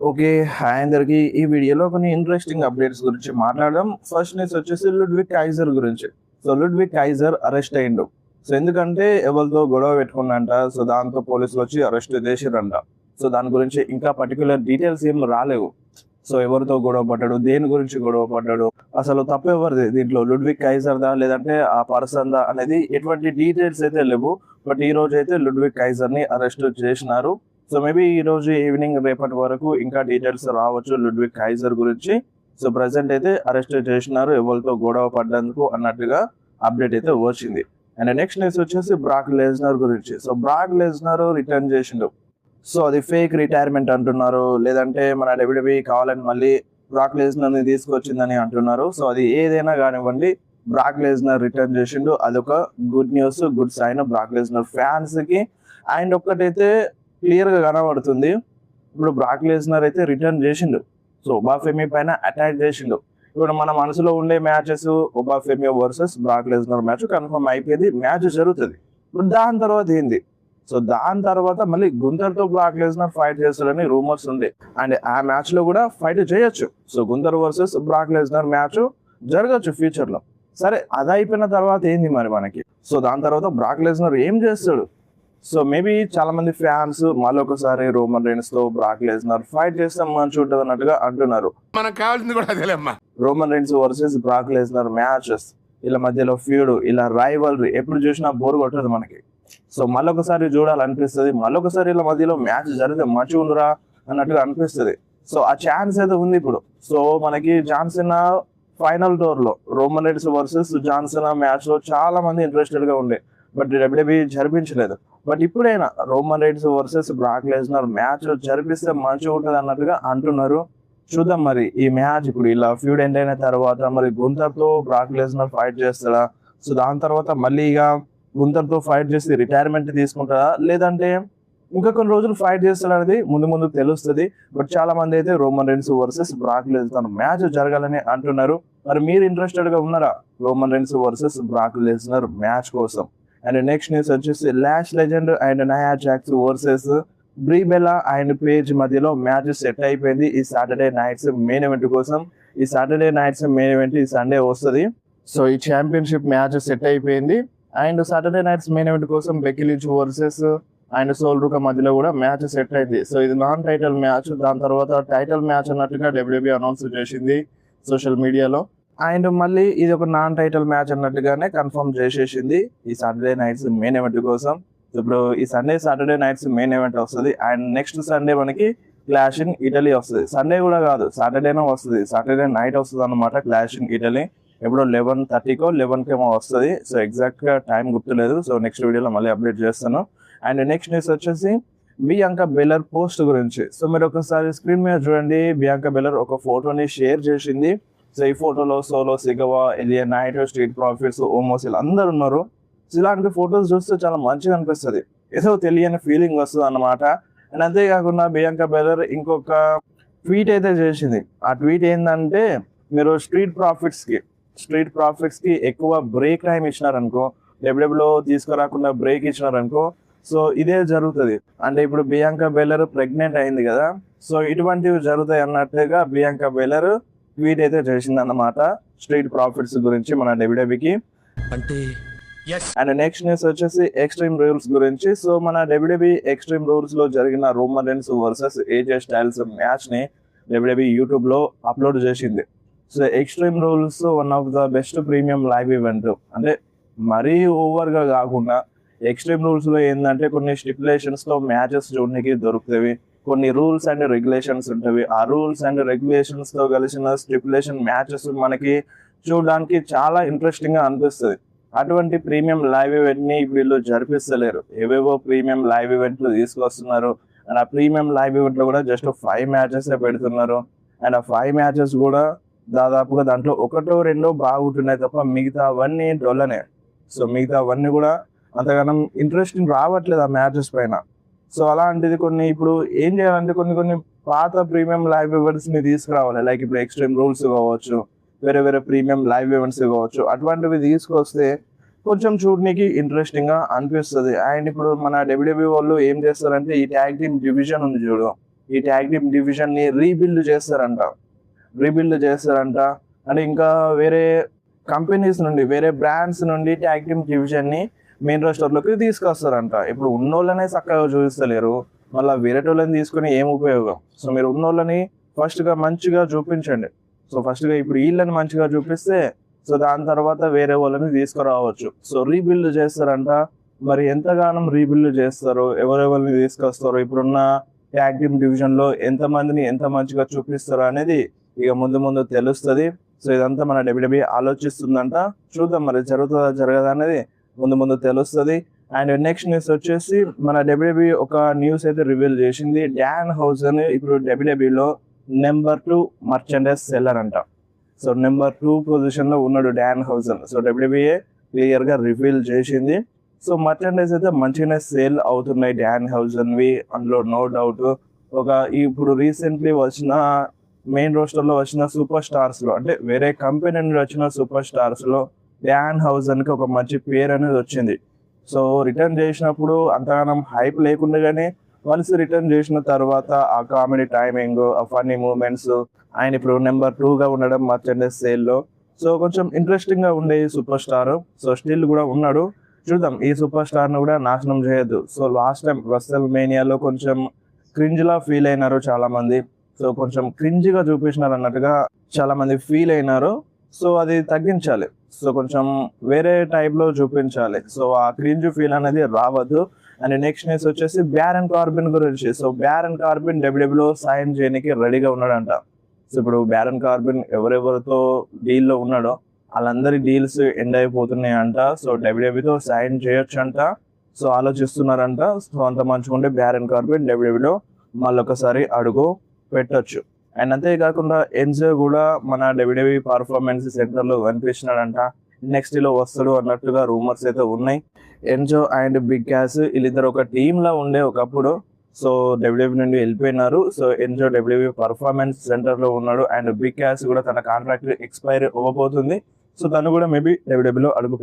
Okay. Hi అందరికి. ఈ వీడియోలో కొన్ని ఇంట్రెస్టింగ్ అప్డేట్స్ గురించి మాట్లాడదాం. ఫస్ట్ న్యూస్ వచ్చేసి లుడ్విగ్ కైజర్ గురించి. సో లుడ్విగ్ కైజర్ అరెస్ట్ అయ్యిండు. సో ఎందుకంటే ఎవరితో గొడవ పెట్టుకున్నంట. సో దాంతో పోలీసులు వచ్చి అరెస్ట్ చేసిరంట. సో దాని గురించి ఇంకా పర్టికులర్ డీటెయిల్స్ ఏం రాలేవు. సో ఎవరితో గొడవ పడ్డాడు, దేని గురించి గొడవ పడ్డాడు, అసలు తప్పు ఎవరిది దీంట్లో, లుడ్విగ్ కైజర్దా లేదంటే ఆ పర్సన్దా అనేది ఎటువంటి డీటెయిల్స్ అయితే లేవు. బట్ ఈ రోజు అయితే లుడ్విగ్ కైజర్ ని అరెస్ట్ చేసినారు. సో మేబీ ఈ రోజు ఈవినింగ్ రేపటి వరకు ఇంకా డీటెయిల్స్ రావచ్చు లుడ్విగ్ కైజర్ గురించి. సో ప్రజెంట్ అయితే అరెస్ట్ చేసినారు ఎవరితో గొడవ పడ్డందుకు అన్నట్టుగా అప్డేట్ అయితే వచ్చింది. అండ్ నెక్స్ట్ న్యూస్ వచ్చేసి బ్రాక్ లెస్నర్ గురించి. సో బ్రాక్ లెస్నర్ రిటర్న్ చేసిండు. సో అది ఫేక్ రిటైర్మెంట్ అంటున్నారు, లేదంటే మన డబ్ల్యూడబ్ల్యూఈ కావాలని మళ్ళీ బ్రాక్ లెస్నర్ ని తీసుకొచ్చిందని అంటున్నారు. సో అది ఏదైనా కానివ్వండి, బ్రాక్ లెస్నర్ రిటర్న్ చేసిండు. అదొక good news, good sign Brock Lesnar fans కి. అండ్ ఒక్కటైతే క్లియర్ గా కనబడుతుంది, ఇప్పుడు బ్రాక్ లెస్నర్ అయితే రిటర్న్ చేసిండు. సో ఒబాఫెమి పైన అటాక్ చేసిండు. ఇప్పుడు మన మనసులో ఉండే matches Obafemi versus Brock Lesnar match confirm అయిపోయింది, మ్యాచ్ జరుగుతుంది. ఇప్పుడు దాని తర్వాత ఏంది, సో దాని తర్వాత మళ్ళీ గుంతర్ తో బ్రాక్ లెస్నర్ ఫైట్ చేస్తాడని రూమర్స్ ఉంది. అండ్ ఆ మ్యాచ్ లో కూడా ఫైట్ చేయొచ్చు. So గుంతర్ versus Brock Lesnar match జరగచ్చు ఫ్యూచర్ లో. సరే అది అయిపోయిన తర్వాత ఏంది మరి మనకి, సో దాని తర్వాత బ్రాక్ లెస్నర్ ఏం చేస్తాడు? సో మేబీ చాలా మంది ఫ్యాన్స్ మళ్ళొకసారి రోమన్ రైన్స్ తో బ్రాక్ లెస్నర్ ఫైట్ చేస్తాం మంచి ఉంటుంది అన్నట్టుగా అంటున్నారు. మనకు కావాల్సింది కూడా అదేలేమ్మా. Roman Reigns versus Brock Lesnar matches, ఇలా మధ్యలో ఫ్యూడ్, ఇలా రైవల్రీ ఎప్పుడు చూసినా బోర్ కొట్టదు మనకి. సో మళ్ళొకసారి చూడాలనిపిస్తుంది, మళ్ళొకసారి ఇలా మధ్యలో మ్యాచ్ జరిగితే మంచిగా ఉందిరా అన్నట్టుగా అనిపిస్తుంది. సో ఆ ఛాన్స్ అయితే ఉంది ఇప్పుడు. సో మనకి జాన్సన్ ఫైనల్ టోర్ లో Roman Reigns versus Johnson match లో చాలా మంది ఇంట్రెస్టెడ్ గా ఉండే, బట్ డబ్ల్యూడబ్ల్యూఈ జరిపించలేదు. బట్ ఇప్పుడైనా Roman Reigns versus Brock Lesnar match జరిపిస్తే మంచిగా ఉంటుంది అన్నట్టుగా అంటున్నారు. చూద్దాం మరి ఈ మ్యాచ్ ఇప్పుడు ఇలా ఫ్యూడ్ ఎండ్ అయిన తర్వాత మరి గుంతర్ తో బ్రాక్ లెస్నర్ ఫైట్ చేస్తాడా, సో దాని తర్వాత మళ్ళీ ఇక గుంతర్ తో ఫైట్ చేసి రిటైర్మెంట్ తీసుకుంటాడా, లేదంటే ఇంకా కొన్ని రోజులు ఫైట్ చేస్తాడు అనేది ముందు ముందు తెలుస్తుంది. బట్ చాలా మంది అయితే Roman Reigns versus Brock Lesnar match జరగాలని అంటున్నారు. మరి మీరు ఇంట్రెస్టెడ్ గా ఉన్నారా Roman Reigns versus Brock Lesnar match కోసం? అండ్ నెక్స్ట్ న్యూస్ వచ్చేసి Lash Legend and Nia Jax versus Brie Bella and Paige మధ్యలో మ్యాచ్ సెట్ అయిపోయింది ఈ సాటర్డే నైట్స్ మెయిన్ ఈవెంట్ కోసం. ఈ సాటర్డే నైట్స్ మెయిన్ ఈవెంట్ ఈ సండే వస్తుంది. సో ఈ ఛాంపియన్షిప్ మ్యాచ్ సెట్ అయిపోయింది. And Saturday night's main event కోసం Becky Lynch versus and soul రుకా మధ్యలో కూడా మ్యాచ్ సెట్ అయింది. సో ఇది నాన్ టైటిల్ మ్యాచ్, దాని తర్వాత టైటిల్ మ్యాచ్ అన్నట్టుగా డబ్ల్యూడబ్ల్యూఈ అనౌన్స్ చేసింది సోషల్ మీడియాలో. అండ్ మళ్ళీ ఇది ఒక నాన్ టైటిల్ మ్యాచ్ అన్నట్టుగానే కన్ఫర్మ్ చేసేసింది ఈ సాటర్డే నైట్స్ మెయిన్ ఈవెంట్ కోసం. ఇప్పుడు ఈ సాటర్డే నైట్స్ మెయిన్ ఈవెంట్ వస్తుంది. అండ్ నెక్స్ట్ సండే మనకి క్లాష్ ఇన్ ఇటలీ వస్తుంది. సండే కూడా కాదు, సాటర్డేనే వస్తుంది, సాటర్డే నైట్ వస్తుంది అనమాట క్లాష్ ఇన్ ఇటలీ. ఎప్పుడో 11:30కో 11కేమో వస్తుంది. సో ఎగ్జాక్ట్ గా టైం గుర్తులేదు. సో నెక్స్ట్ వీడియోలో మళ్ళీ అప్డేట్ చేస్తాను. అండ్ నెక్స్ట్ న్యూస్ వచ్చేసి బియాంకా బెల్లర్ పోస్ట్ గురించి. సో మీరు ఒకసారి స్క్రీన్ మీద చూడండి, బియాంకా బెల్లర్ ఒక ఫోటోని షేర్ చేసింది. సో ఈ ఫోటోలో solo సిగవా, ఎలియా night, street profits, Omos ఇలా అందరు ఉన్నారు. సో ఇలాంటి ఫొటోస్ చూస్తే చాలా మంచిగా అనిపిస్తుంది, ఏదో తెలియని ఫీలింగ్ వస్తుంది అన్నమాట. అండ్ అంతేకాకుండా బియాంకా బెల్లర్ ఇంకొక ట్వీట్ అయితే చేసింది. ఆ ట్వీట్ ఏంటంటే, మీరు స్ట్రీట్ ప్రాఫిట్స్ కి ఎక్కువ బ్రేక్ టైం ఇచ్చినారనుకో, డబ్ల్యూడబ్ల్యూలో తీసుకురాకుండా బ్రేక్ ఇచ్చినారనుకో, సో ఇదే జరుగుతుంది. అంటే ఇప్పుడు బియాంకా బెల్లర్ ప్రెగ్నెంట్ అయింది కదా, సో ఇటువంటివి జరుగుతాయి అన్నట్టుగా బియాంకా బెల్లర్ ట్వీట్ అయితే చేసింది అన్నమాట స్ట్రీట్ ప్రాఫిట్స్ గురించి మన డబ్ల్యూడబ్ల్యూకి. అంటే అండ్ నెక్స్ట్ న్యూస్ వచ్చేసి ఎక్స్ట్రీమ్ రూల్స్ గురించి. సో మన డబ్ల్యూడబ్ల్యూఈ ఎక్స్ట్రీమ్ రూల్స్ లో జరిగిన Roman Reigns versus ఏజే styles match ని డబ్ల్యూడబ్ల్యూఈ యూట్యూబ్ లో అప్లోడ్ చేసింది. So extreme rules one of the best premium live event. అంటే మరీ ఓవర్ గా కాకుండా ఎక్స్ట్రీమ్ రూల్స్ లో ఏంటంటే కొన్ని స్టిపులేషన్స్ తో మ్యాచెస్ చూడడానికి దొరుకుతాయి, కొన్ని రూల్స్ అండ్ రెగ్యులేషన్స్ ఉంటాయి. ఆ రూల్స్ అండ్ రెగ్యులేషన్స్ తో కలిసిన స్టిపులేషన్ మ్యాచెస్ మనకి చూడడానికి చాలా ఇంట్రెస్టింగ్ గా అనిపిస్తుంది. అటువంటి ప్రీమియం లైవ్ ఈవెంట్ ని వీళ్ళు జరిపిస్తలేరు, ఏవేవో ప్రీమియం లైవ్ ఈవెంట్లు తీసుకొస్తున్నారు. అండ్ ఆ ప్రీమియం లైవ్ ఈవెంట్ లో కూడా జస్ట్ 5 మ్యాచెస్ పెడుతున్నారు. అండ్ ఆ 5 మ్యాచెస్ కూడా దాదాపుగా దాంట్లో ఒకటో రెండో బాగుంటున్నాయి తప్ప మిగతా అవన్నీ డొల్లనే. సో మిగతా అవన్నీ కూడా అంతగానం ఇంట్రెస్టింగ్ రావట్లేదు ఆ మ్యాచెస్ పైన. సో అలాంటిది కొన్ని ఇప్పుడు ఏం చేయాలంటే కొన్ని పాత ప్రీమియం లైవ్ ఈవెంట్స్ ని తీసుకురావాలి. లైక్ ఇప్పుడు ఎక్స్ట్రీమ్ రూల్స్ కావచ్చు, వేరే వేరే ప్రీమియం లైవ్ ఈవెంట్స్ కావచ్చు, అటువంటివి తీసుకొస్తే కొంచెం చూడడానికి ఇంట్రెస్టింగ్ గా అనిపిస్తుంది. అండ్ ఇప్పుడు మన డబ్ల్యూడబ్ల్యూఈ వాళ్ళు ఏం చేస్తారంటే, ఈ ట్యాగ్ టీమ్ డివిజన్ ఉంది చూడు, ఈ ట్యాగ్ టీమ్ డివిజన్ ని రీబిల్డ్ చేస్తారంట అండ్ ఇంకా వేరే కంపెనీస్ నుండి వేరే బ్రాండ్స్ నుండి ట్యాగ్ టీమ్ డివిజన్ ని మెయిన్ రోస్టర్ లోకి తీసుకొస్తారంట. ఇప్పుడు ఉన్నోళ్ళనే చక్కగా చూపిస్తలేరు, మళ్ళీ వేరేటోళ్ళని తీసుకుని ఏం ఉపయోగం? సో మీరు ఉన్నోళ్ళని ఫస్ట్ గా మంచిగా చూపించండి. సో ఫస్ట్ గా ఇప్పుడు వీళ్ళని మంచిగా చూపిస్తే సో దాని తర్వాత వేరే వాళ్ళని తీసుకురావచ్చు. సో రీబిల్డ్ చేస్తారంట. మరి ఎంతగానం రీబిల్డ్ చేస్తారో, ఎవరెవరిని తీసుకొస్తారో, ఇప్పుడున్న ట్యాగ్ టీమ్ డివిజన్ లో ఎంత మందిని ఎంత మంచిగా చూపిస్తారో అనేది ఇక ముందు ముందు తెలుస్తుంది. సో ఇదంతా మన WWE ఆలోచిస్తుందంట. చూద్దాం మరి జరుగుతుందా జరగదా అనేది ముందు ముందు తెలుస్తుంది. అండ్ నెక్స్ట్ న్యూస్ వచ్చేసి మన WWE ఒక న్యూస్ అయితే రివీల్ చేసింది. డాన్ హౌసన్ ఇప్పుడు WWE లో నెంబర్ 2 మర్చెండైజ్ సెల్లర్ అంట. సో నెంబర్ 2 పొజిషన్ లో ఉన్నాడు డాన్ హౌసన్. సో WWE క్లియర్ గా రివీల్ చేసింది. సో మర్చెండైజ్ అయితే మంచిగానే సేల్ అవుతున్నాయి డాన్ హౌసన్ వి, అందులో నో డౌట్. ఒక ఇప్పుడు రీసెంట్లీ వచ్చిన మెయిన్ రోస్టర్ లో వచ్చిన సూపర్ స్టార్స్ లో, అంటే వేరే కంపెనీ నుండి వచ్చిన సూపర్ స్టార్స్ లో డాన్ హౌసన్ కి ఒక మంచి పేరు అనేది వచ్చింది. సో రిటర్న్ చేసినప్పుడు అంతగానం హైప్ లేకుండా కానీ వన్స్ రిటర్న్ చేసిన తర్వాత ఆ కామెడీ టైమింగ్, ఆ ఫన్నీ మూమెంట్స్, ఆయన ఇప్పుడు నెంబర్ 2 గా ఉండడం మర్చెండైజ్ సేల్ లో సో కొంచెం ఇంట్రెస్టింగ్ గా ఉండే సూపర్ స్టార్. సో స్టిల్ కూడా ఉన్నాడు. చూద్దాం, ఈ సూపర్ స్టార్ ను కూడా నాశనం చేయొద్దు. సో లాస్ట్ టైం రస్సెల్ మేనియాలో కొంచెం క్రింజ్ లా ఫీల్ అయినారు చాలా మంది. సో కొంచెం క్రింజ్ గా చూపించినారు అన్నట్టుగా చాలా మంది ఫీల్ అయినారు. సో అది తగ్గించాలి. సో కొంచెం వేరే టైప్ లో చూపించాలి. సో ఆ క్రింజ్ ఫీల్ అనేది రావద్దు. అండ్ నెక్స్ట్ న్యూస్ వచ్చేసి బ్యారన్ కార్బిన్ గురించి. సో బ్యారన్ కార్బిన్ WWE లో సైన్ చేయడానికి రెడీగా ఉన్నాడంట. సో ఇప్పుడు బ్యారన్ కార్బిన్ ఎవరెవరితో డీల్ లో ఉన్నాడో వాళ్ళందరి డీల్స్ ఎండ్ అయిపోతున్నాయి అంట. సో WWE తో సైన్ చేయొచ్చు అంట. సో ఆలోచిస్తున్నారంట. సో అంత మంచిగా ఉంటే బ్యారన్ కార్బిన్ WWE లో మళ్ళొకసారి అడుగు పెట్టొచ్చు. అండ్ అంతేకాకుండా ఎన్జో కూడా మన WWE పర్ఫార్మెన్స్ సెంటర్ లో కనిపిస్తున్నాడంట. నెక్స్ట్ లో వస్తాడు అన్నట్టుగా రూమర్స్ అయితే ఉన్నాయి. ఎన్జో అండ్ బిగ్ క్యాస్ వీళ్ళిద్దరు ఒక టీమ్ లా ఉండే ఒకప్పుడు. సో WWE నుండి వెళ్ళిపోయినారు. So Enzo WWE performance centre లో ఉన్నాడు. అండ్ బిగ్ క్యాస్ కూడా తన కాంట్రాక్ట్ ఎక్స్పైర్ అవ్వబోతుంది. సో తను కూడా మేబీ WWE లో అడుగు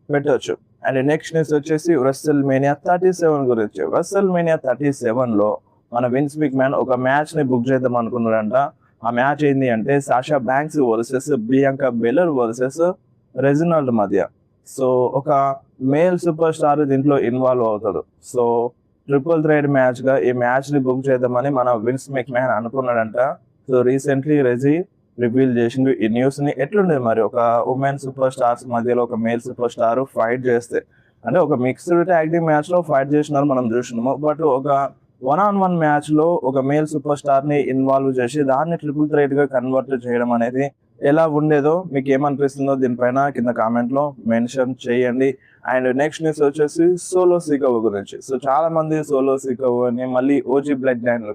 పెట్టవచ్చు. అండ్ నెక్స్ట్ న్యూస్ వచ్చేసి రస్సెల్ మేనియా 37 గురించి. రస్సెల్ మేనియా 37 లో మన విన్స్ McMahon ఒక మ్యాచ్ ని బుక్ చేద్దాం అనుకున్నాడంట. ఆ మ్యాచ్ ఏంటి అంటే Sasha Banks versus Bianca Belair versus Reginald మధ్య. సో ఒక మేల్ సూపర్ స్టార్ దీంట్లో ఇన్వాల్వ్ అవుతాడు. సో ట్రిపుల్ థ్రెడ్ మ్యాచ్ గా ఈ మ్యాచ్ ని బుక్ చేద్దామని మన విన్స్ McMahon అనుకున్నాడంట. సో రీసెంట్లీ రెజీ రివీల్ చేసిండు ఈ న్యూస్ ని. ఎట్లుండేది మరి ఒక ఉమెన్ సూపర్ స్టార్స్ మధ్యలో ఒక మేల్ సూపర్ స్టార్ ఫైట్ చేస్తే, అంటే ఒక మిక్స్డ్ ట్యాగ్ టీమ్ మ్యాచ్ లో ఫైట్ చేసినారు మనం చూసినాము. బట్ ఒక 1-on-1 మ్యాచ్ లో ఒక మేల్ సూపర్ స్టార్ ని ఇన్వాల్వ్ చేసి దాన్ని ట్రిపుల్ థ్రెడ్ గా కన్వర్ట్ చేయడం అనేది ఎలా ఉండేదో మీకు ఏమనిపిస్తుందో దీనిపైన కింద కామెంట్ లో మెన్షన్ చేయండి. అండ్ నెక్స్ట్ న్యూస్ వచ్చేసి సోలో సికోవా గురించి. సో చాలా మంది సోలో సికోవాని మళ్ళీ OG blood line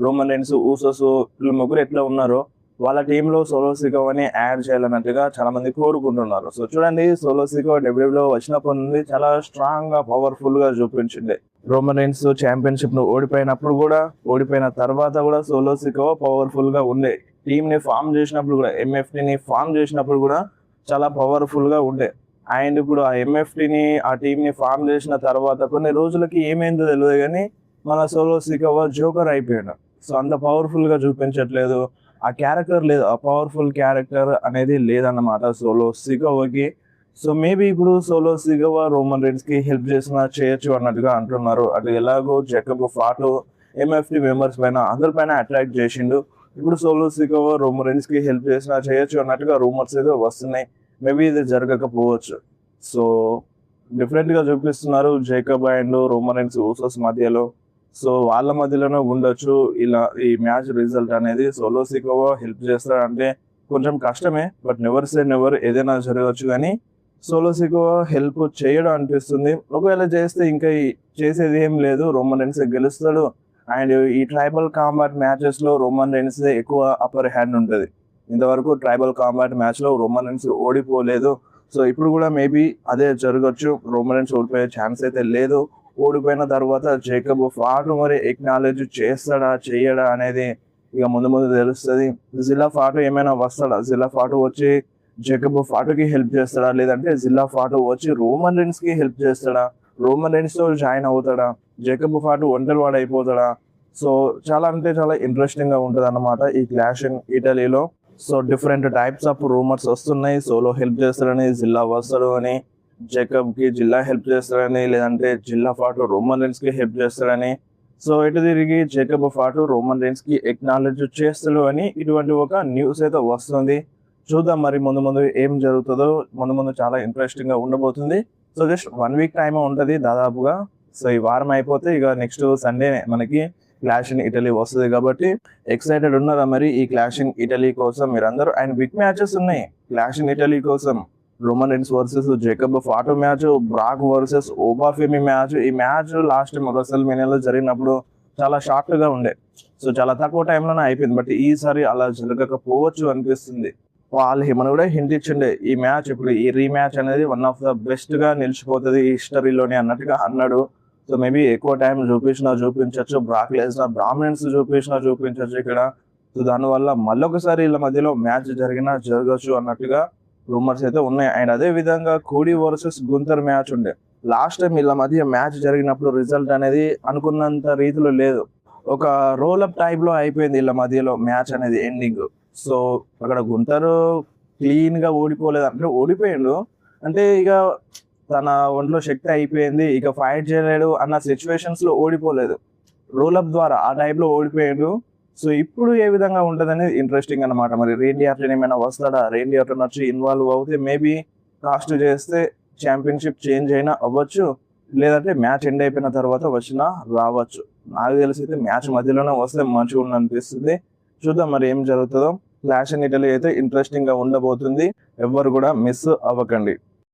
Roman Reigns, Usos వీళ్ళు ముగ్గురు ఎట్లా ఉన్నారో వాళ్ళ టీంలో సోలో సికోవాని యాడ్ చేయాలన్నట్టుగా చాలా మంది కోరుకుంటున్నారు. సో చూడండి, సోలో సికోవా WWE లో వచ్చినప్పటి నుండి చాలా స్ట్రాంగ్ గా పవర్ఫుల్ గా చూపించింది. రోమన్ రైన్స్ ఛాంపియన్షిప్ ను ఓడిపోయినప్పుడు కూడా, ఓడిపోయిన తర్వాత కూడా సోలో సికోవా పవర్ఫుల్ గా ఉండే. టీమ్ ని ఫామ్ చేసినప్పుడు కూడా, MFT ని ఫామ్ చేసినప్పుడు కూడా చాలా పవర్ఫుల్ గా ఉండే. అండ్ ఇప్పుడు ఆ MFT ని ఆ టీమ్ ని ఫామ్ చేసిన తర్వాత కొన్ని రోజులకి ఏమైందో తెలియదు కానీ మన సోలో సికోవా జోకర్ అయిపోయాడు. సో అంత పవర్ఫుల్ గా చూపించట్లేదు. ఆ క్యారెక్టర్ లేదు, ఆ పవర్ఫుల్ క్యారెక్టర్ అనేది లేదన్నమాట సోలో సికోవాకి. సో మేబీ ఇప్పుడు సోలో సికోవా రోమన్ రైన్స్ కి హెల్ప్ చేయొచ్చు అన్నట్టుగా అంటున్నారు. అటు ఎలాగో జేకబ్ ఫాటో MFT మెంబర్స్ పైన అందరిపైన అట్రాక్ట్ చేసిండు. ఇప్పుడు సోలో సికోవా రోమన్ రైన్స్ కి హెల్ప్ చేయొచ్చు అన్నట్టుగా రూమర్స్ అయితే వస్తున్నాయి. మేబీ ఇది జరగకపోవచ్చు. సో డిఫరెంట్ గా చూపిస్తున్నారు Jacob and Roman Reigns Usos మధ్యలో. సో వాళ్ళ మధ్యలోనే ఉండొచ్చు ఇలా ఈ మ్యాచ్ రిజల్ట్ అనేది. సోలో సికోవా హెల్ప్ చేస్తాడంటే కొంచెం కష్టమే, బట్ నెవర్ సే నెవర్, ఏదైనా జరగవచ్చు. కానీ సోలో సికోవా హెల్ప్ చేయడం అనిపిస్తుంది. ఒకవేళ చేస్తే ఇంకా చేసేది ఏం లేదు, రోమన్ రైన్స్ గెలుస్తాడు. అండ్ ఈ ట్రైబల్ కాంబాట్ మ్యాచెస్ లో రోమన్ రైన్స్ ఎక్కువ అప్పర్ హ్యాండ్ ఉంటుంది. ఇంతవరకు ట్రైబల్ కాంబాట్ మ్యాచ్ లో రోమన్ రైన్స్ ఓడిపోలేదు. సో ఇప్పుడు కూడా మేబీ అదే జరగచ్చు. రోమన్ రైన్స్ ఓడిపోయే ఛాన్స్ అయితే లేదు. ఓడిపోయిన తర్వాత జేకబ్ ఫాటో మరి ఎక్నాలెడ్జ్ చేస్తాడా చేయడా అనేది ఇక ముందు ముందు తెలుస్తుంది. జిల్లా ఫాటో ఏమైనా వస్తాడా, జిల్లా ఫాటో వచ్చి జేకబ్ ఫాటోకి హెల్ప్ చేస్తాడా, లేదంటే జిల్లా ఫాటో వచ్చి రోమన్ రైన్స్ కి హెల్ప్ చేస్తాడా, రోమన్ రైన్స్ తో జాయిన్ అవుతాడా, జేకబ్ ఫాటో ఒంటరి వాడు అయిపోతాడా, సో చాలా అంటే చాలా ఇంట్రెస్టింగ్ గా ఉంటది అన్నమాట ఈ క్లాష్ ఇన్ ఇటలీలో. So different types of rumours వస్తున్నాయి. సోలో హెల్ప్ చేస్తారని, జిల్లా వస్తారు అని, జేకబ్ కి జిల్లా హెల్ప్ చేస్తారని, లేదంటే జిల్లా ఫాటు రోమన్ రైన్స్ కి హెల్ప్ చేస్తారని, సో ఇటు తిరిగి జేకబ్ ఫాటు రోమన్ రైన్స్ కి ఎక్నాలెడ్జ్ చేస్తారు అని ఇటువంటి ఒక న్యూస్ అయితే వస్తుంది. చూద్దాం మరి ముందు ముందు ఏం జరుగుతుందో. ముందు ముందు చాలా ఇంట్రెస్టింగ్ గా ఉండబోతుంది. సో జస్ట్ 1 వీక్ టైం ఉంటది దాదాపుగా. సో ఈ వారం అయిపోతే ఇక నెక్స్ట్ సండే మనకి క్లాష్ ఇన్ ఇటలీ వస్తుంది కాబట్టి ఎక్సైటెడ్ ఉన్నారా మరి ఈ క్లాష్ ఇన్ ఇటలీ కోసం మీరందరూ? అండ్ బిగ్ మ్యాచెస్ ఉన్నాయి క్లాష్ ఇన్ ఇటలీ కోసం. Roman Reigns versus Jacob Fatu match, Brock versus Obafemi match. ఈ మ్యాచ్ లాస్ట్ టైం రెసల్మేనియాలో జరిగినప్పుడు చాలా షార్ట్ గా ఉండే. సో చాలా తక్కువ టైంలోనే అయిపోయింది. బట్ ఈసారి అలా జరగకపోవచ్చు అనిపిస్తుంది. వాళ్ళు ఏమని కూడా హింట్ ఇచ్చిండే ఈ మ్యాచ్ ఇప్పుడు ఈ రీమ్యాచ్ అనేది వన్ ఆఫ్ ద బెస్ట్ గా నిలిచిపోతుంది ఈ హిస్టరీలోనే అన్నట్టుగా అన్నాడు. సో మేబీ ఎక్కువ టైం చూపించవచ్చు. బ్రాక్ లెస్నర్ డామినెన్స్ చూపించవచ్చు ఇక్కడ. సో దానివల్ల మళ్ళొకసారి వీళ్ళ మధ్యలో మ్యాచ్ జరగచ్చు అన్నట్టుగా రూమర్స్ అయితే ఉన్నాయి. అండ్ అదే విధంగా కోడీ వర్సెస్ గుంతర్ మ్యాచ్ ఉండే. లాస్ట్ టైం వీళ్ళ మధ్య మ్యాచ్ జరిగినప్పుడు రిజల్ట్ అనేది అనుకున్నంత రీతిలో లేదు. ఒక రోల్ అప్ టైప్ లో అయిపోయింది వీళ్ళ మధ్యలో మ్యాచ్ అనేది ఎండింగ్. సో అక్కడ గుంతరు క్లీన్ గా ఓడిపోలేదు, అంటే ఓడిపోయిండు అంటే ఇక తన ఒంట్లో శక్తి అయిపోయింది, ఇక ఫైట్ చేయలేడు అన్న సిచ్యువేషన్స్ లో ఓడిపోలేదు. రోల్ అప్ ద్వారా ఆ టైప్ లో ఓడిపోయాడు. సో ఇప్పుడు ఏ విధంగా ఉంటది అనేది ఇంట్రెస్టింగ్ అనమాట. మరి రేండీ ఆర్టన్ ఏమైనా వస్తాడా? రేండీ ఆర్టన్ వచ్చి ఇన్వాల్వ్ అవుతే మేబీ కాస్ట్ చేస్తే ఛాంపియన్షిప్ చేంజ్ అయినా అవ్వచ్చు, లేదంటే మ్యాచ్ ఎండ్ అయిపోయిన తర్వాత వచ్చినా రావచ్చు. నాకు తెలిసి అయితే మ్యాచ్ మధ్యలోనే వస్తే మంచిగా అనిపిస్తుంది. చూద్దాం మరి ఏం జరుగుతుందో. క్లాష్ ఇన్ ఇటలీ అయితే ఇంట్రెస్టింగ్ గా ఉండబోతుంది. ఎవ్వరు కూడా మిస్ అవ్వకండి.